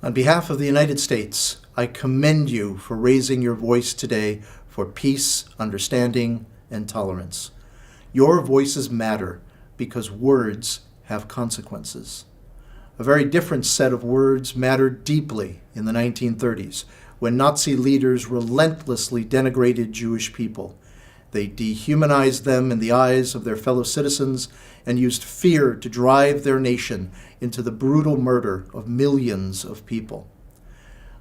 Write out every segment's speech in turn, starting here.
On behalf of the United States, I commend you for raising your voice today for peace, understanding, and tolerance. Your voices matter because words have consequences. A very different set of words mattered deeply in the 1930s when Nazi leaders relentlessly denigrated Jewish people. They dehumanized them in the eyes of their fellow citizens and used fear to drive their nation into the brutal murder of millions of people.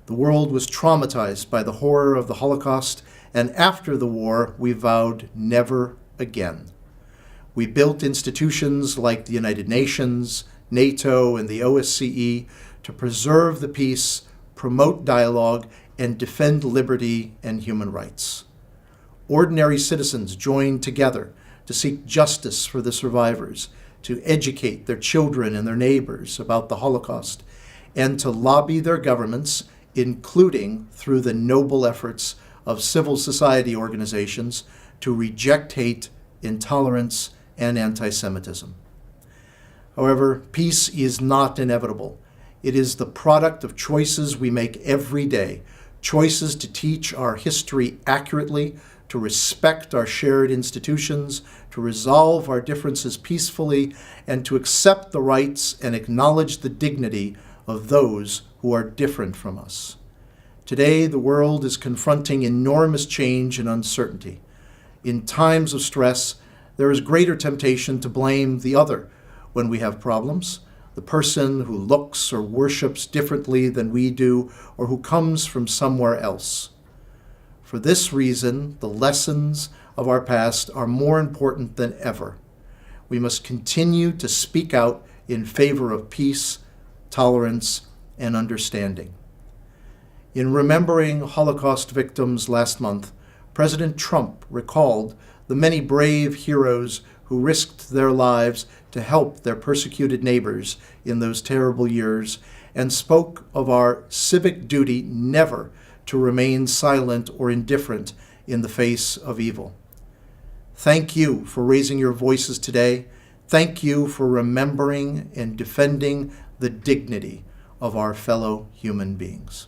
The world was traumatized by the horror of the Holocaust, and after the war, we vowed never again. We built institutions like the United Nations, NATO, and the OSCE to preserve the peace, promote dialogue, and defend liberty and human rights. Ordinary citizens joined together to seek justice for the survivors, to educate their children and their neighbors about the Holocaust, and to lobby their governments, including through the noble efforts of civil society organizations, to reject hate, intolerance, and anti-Semitism. However, peace is not inevitable. It is the product of choices we make every day, choices to teach our history accurately, to respect our shared institutions, to resolve our differences peacefully, and to accept the rights and acknowledge the dignity of those who are different from us. Today, the world is confronting enormous change and uncertainty. In times of stress, there is greater temptation to blame the other when we have problems, the person who looks or worships differently than we do, or who comes from somewhere else. For this reason, the lessons of our past are more important than ever. We must continue to speak out in favor of peace, tolerance, and understanding. In remembering Holocaust victims last month, President Trump recalled the many brave heroes who risked their lives to help their persecuted neighbors in those terrible years, and spoke of our civic duty never to remain silent or indifferent in the face of evil. Thank you for raising your voices today. Thank you for remembering and defending the dignity of our fellow human beings.